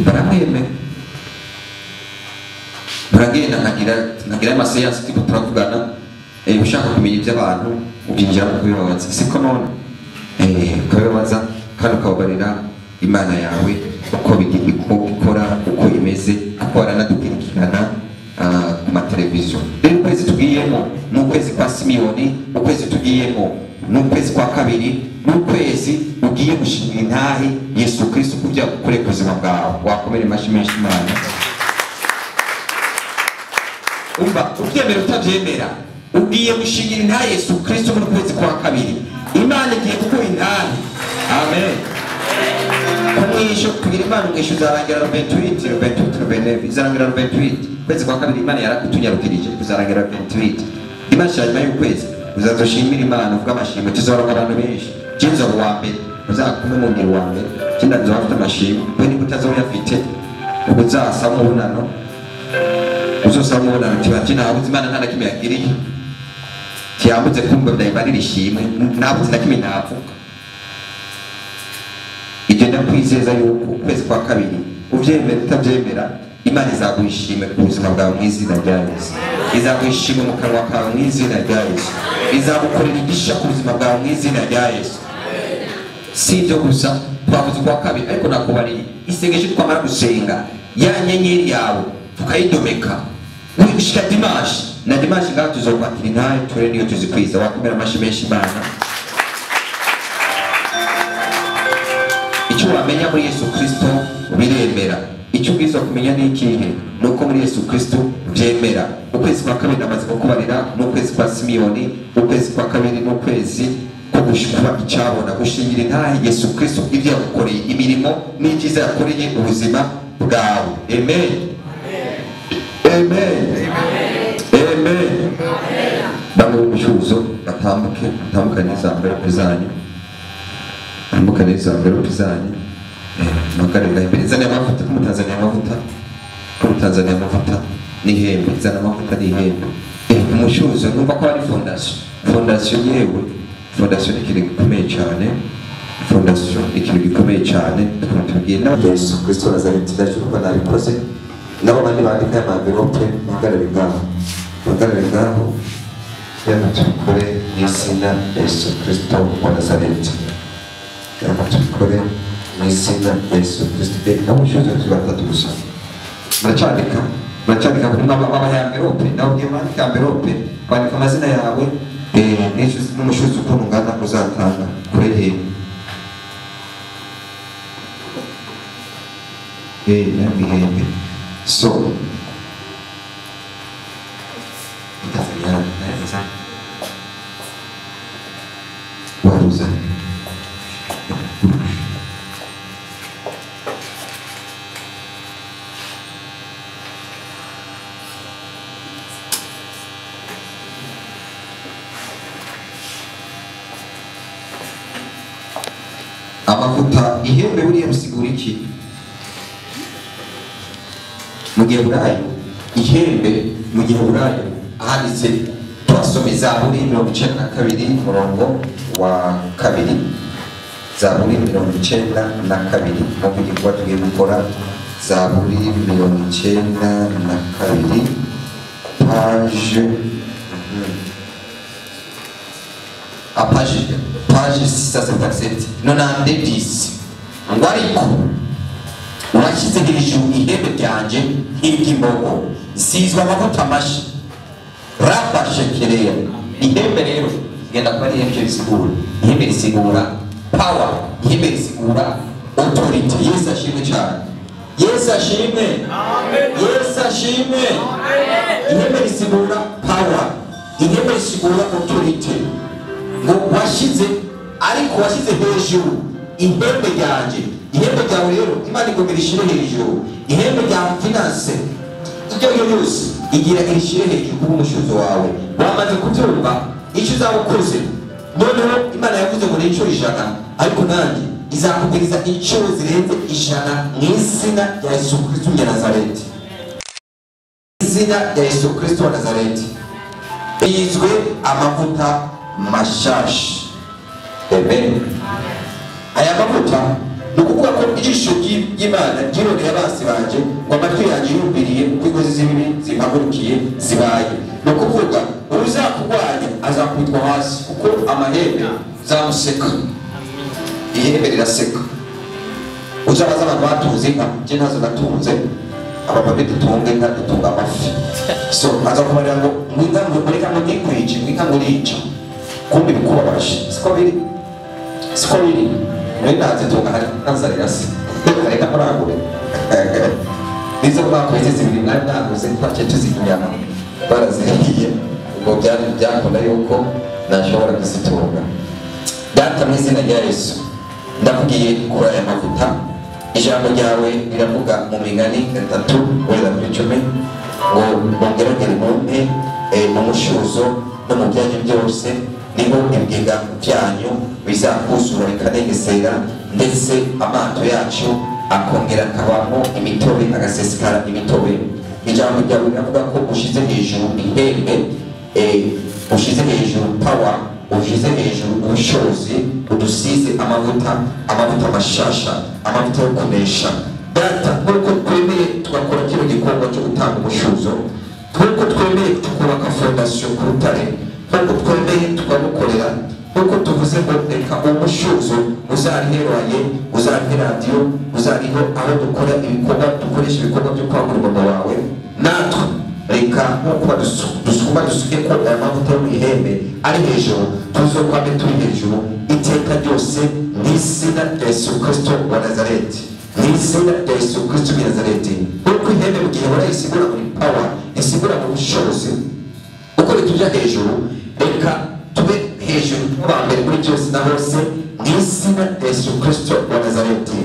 baramwemera baragenda nkagira amaseyansi tipo turavugana ushaka kumenya iby'abantu ubyinjira mu kubibabaza siko none ukabibabaza kandi ukababarira imana yawe uko ikora uko imeze kuko baranadukurikirana ku mateleviziyo. Rero ukwezi tugiyemo ni ukwezi kwa Simiyoni, ukwezi tugiyemo ni ukwezi kwa kabiri, ni ukwezi ugiye gushimira intahe Yesu Kristo ku byaha ukore ku buzima bwawe. Wakomere amashyi menshi Imana. Umva ubyemera utabyemera ugiye gushingira intahe Yesu Kristo mu kwezi kwa kabiri. Imana igiye kuguha intahe. Amen. Kumwisho kugira Imana umwisho uzarangira 28 izarangira 28 kwezi kwa kabiri. Imana yarakutunyarukirije kuzarangira 28. Imana cyanyuma y'ukwezi uzazoshimira Imana uvuga amashimwe tuzoronka abantu benshi. Jinza wa mbere uzakume mu ngiro wa mbere kinda nzafite amashimwe we ni kutazoya afite ubuzasa mu bunano uzosaba mu bunano kibanje nawe Imana nta nakimwe yagiriye kiyambuze kumba ndayibarira ishimwe nabuze nakimwe navuga. Igenda kwizeza yuko ukwezi kwa kabiri uvyemera utavyemera Imana izaguhishime ku buzima bwawe mu izina rya Yesu. Izaguhishime mu kanwa kawe mu izina rya Yesu. Izagukorera igisha ku buzima bwawe mu izina rya Yesu. Si ibyo gusa twavuze kwa kabiri ariko nakubariye isengesho twamara gusenga ya nyenyeri yawe tukayidomeka wishika dimanche na dimanche ngaho tuzokwakira intahe ture niyo tuzikwiza. Wakomera amashyi menshi Imana. Icyo wamenya muri Yesu Kristo biremera. Icyo ubwiza kumenya ni ikihe? Nuko muri Yesu Kristo byemera. Ukwezi kwa kabiri namaze kukubarira n'ukwezi kwa Simiyoni, ukwezi kwa kabiri n'ukwezi ko gushikuba icyabona gushingira intahe Yesu Kristo ibyo yagukoreye imirimo n'icyiza yakoreye ubuzima bwawe. Amen. Amen. Amen. Bamwe b'umushuzo batambuka n'izambere pizanyu. Ambuka n'izambere pizanyu. Makarega imbere zane amavuta ku Tanzania amavuta n'ihembe zana amavuta n'ihembe. Umushuzo numva ko ari fondation yewe fondation ikintu gikomeye cyane. Fondation ikintu gikomeye cyane tugiye na Yesu Kristo Nazareti ndaje kuba nabikoze nabo bandi bandika amavelope magarare ngaho y'amatukore y'izina Yesu Kristo wa Nazareti y'amatukore y'izina Yesu Kristo. Namushuzo tubatatu gusa baracandika ku mama ya envelope nawe ugiye bandika envelope bandika amazina yawe n'umushuzo ukuntu ungana uzatanga kuri n'ihembe. So waruza amavuta ihembe buriya bisigura iki mu gihe burayo? Ihembe mu gihe burayo ahanditse twasome Zaburi 92 murongo wa kabiri. Zaburi 92 mu bigwa tugiye gukora Zaburi 92 page 677 90 ngo ariko urashyize hejuru ihembe ryanjye nk'iry'imbogo isizwe amavuta mashya rabashekereya. Ihembe rero genda kuba ari ihembe risigura. Ihembe risigura power, ihembe risigura authority. Yesu ashimwe cyane. Yesu ashimwe. Amen. Yesu ashimwe. Amen. Ihembe risigura power, ihembe risigura authority. Ngo washize ariko washize hejuru ihembe ryanjye. Ihembe ryawe rero Imana igomba ishire hejuru. Ihembe rya finance ibyo byose igira ishire hejuru ku mushuzo wawe. Wamaze kubyumva icyo uzabukoze noneho Imana yavuze ngo n'icyo 100 ariko nanjye izakugiriza icyo zirenze 100 mu izina rya Yesu Kristo wa Nazareti. Izina rya Yesu Kristo wa Nazareti izwe amavuta mashashi. Amen. Aya mavuta nukuvuga ko ijisho ry'Imana ryirondeye abansi banje ngo amatwi yanjye yumviriye uko ingozi z'ibibi zimpagurukiye zibaye. Nukuvuga uzakurwanya azakubitwa hasi kuko amahembe zamuseka, ihembe riraseka. Uzabaza abantu batunze inka, je ntazo natunze, ababa dutunge inka dutunga amafi. So aza kubarira ngo mwinga ngo mureka ngo nikwice, mwinga ngo rica, kumbe bikubabaje. Siko biri muri naze tunga hari nazarira se reka muragure nizo bakweze zibiri mwari naguze twace tuzinyama baraziriye ubwo byakunda yuko nashobora kuzitunga. Data mu izina rya Yesu ndavugiye kuri aya mavuta, ijambo ryawe riravuga mu Migani 3:10 ngo bongeragere mumpe mu mushuzo no mu byanyu byose niho ibigega byanyu bizakuzura bikanegesera, ndetse amato yacu akongera akabamo imitobe, agasesekara imitobe. Ijambo ryawe riravuga ko ushize hejuru ihembe, ushize hejuru power, ushize hejuru ubushobozi, udusize amavuta mashasha, amavuta yo kunesha. Data, nk'uko twemeye tugakora kino gikorwa cyo gutanga umushuzo, nk'uko twemeye tukubaka fondasiyo ku rutare, nk'uko twemeye tukamukorera, nk'uko tuvuze ngo reka umushuzo uzariherwaye, uzarihe radiyo, uzariho aho dukora ibikorwa, dukoresha ibikorwa byo kwagura umurimo wawe. Natwe reka nk'uko dusuke ko aya mavuta yo mu ihembe ari hejuru, tuzokwame turi hejuru iteka ryose mu izina rya Yesu Kristo wa Nazareti, mu izina rya Yesu Kristo wa Nazareti. Nk'uko ihembe mu gihe warayisigura muri power, isigura mu bushobozi, uko ritujya hejuru, reka tube hejuru tw'abambere muri byose na hose mu izina rya Yesu Kristo wa Nazareti.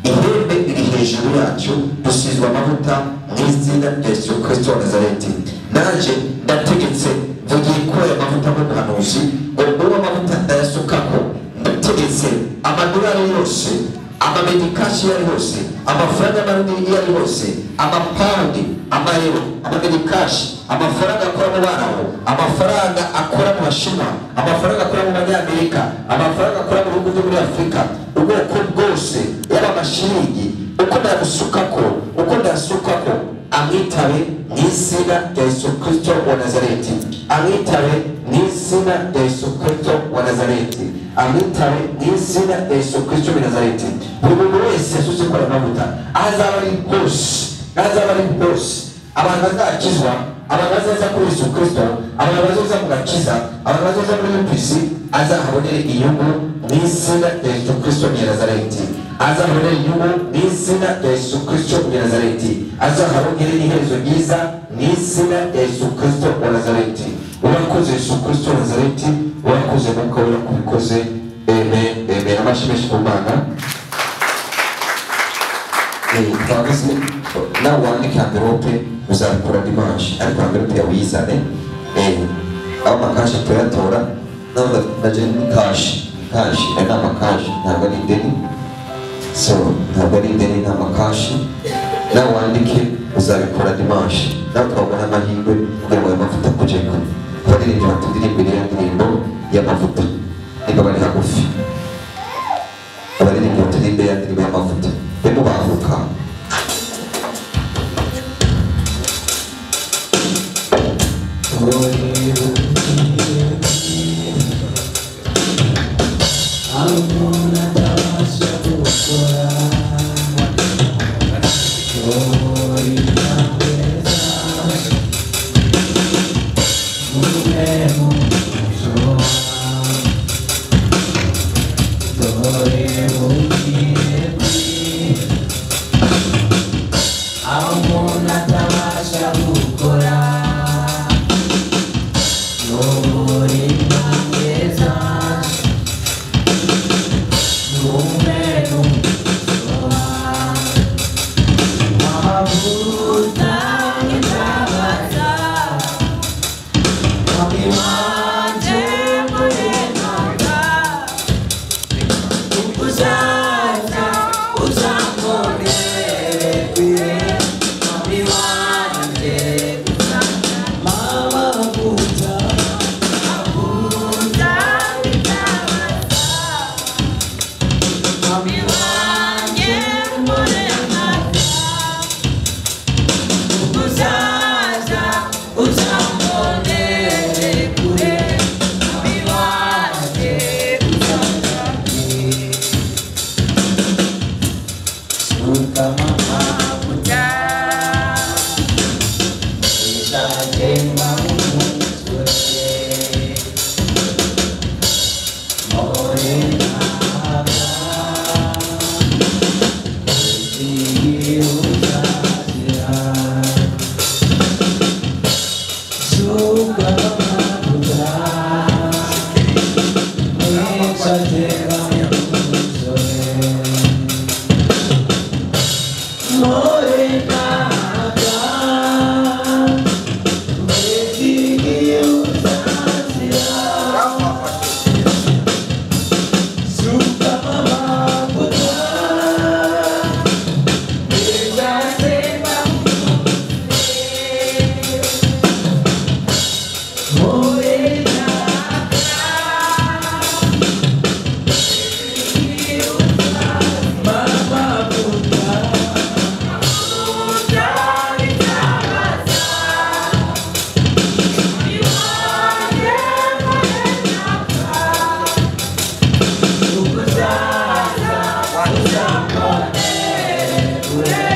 Ihembe riri hejuru yacu, dusizwe amavuta mu izina rya Yesu Kristo wa Nazareti. Naje ndategetse vugiye ko aya mavuta nk'umuhanuzi ngo uwo amavuta ndayasukako, ndategetse amadolari yose, amamedikashi yari hose, amafaranga manini yari hose, amapaundi, amayero, amamedikashi, amafaranga akora mu baraho, amafaranga akora mu Bashinwa, amafaranga akora mu Banyamerika, amafaranga akora mu bihugu byo muri Afurika, ubwoko bwose yaba amashiringi, uko ndayasukako, amwitabe mu izina rya Yesu Kristo wa Nazareti, amwitabe mu izina rya Yesu Kristo wa Nazareti, amwitabe mu izina rya Yesu Kristo wa Nazareti. Buri muntu wese yasuze ko amavuta azaba ari hose, abantu bazakizwa, abantu bazaza kuri Yesu Kristo, abantu bazoza mu gakiza, abantu bazoza muri UPC, azahabonere inyungu mu izina rya Yesu Kristo wa Nazareti, azahabonere inyungu mu izina rya Yesu Kristo wa Nazareti, azahabonere iherezo ryiza mu izina rya Yesu Kristo wa Nazareti. Urakoze Yesu Kristo wa Nazareti, urakoze Mwuka Wera kubikoze. Amen, amen. Amashimeshi ku Mana. Twavuze nawe wandike amverope uzabikora dimanche, ariko amverope yawe uyizane, aho amakashi tuyatora, naje ni kashi ni amakashi, ntabwo ari ideni. So ntabwo ari ideni, ni amakashi. Nawe wandike uzabikora dimanche, nawe twabona amahirwe kugira ngo ayo mavuta kujeko abaririmbyi baturirimbe iriya ndirimbo y'amavuta, niba bari hagufi abaririmbyi baturirimbe iriya ndirimbo y'amavuta, bemo bavuka. Mami, Amen.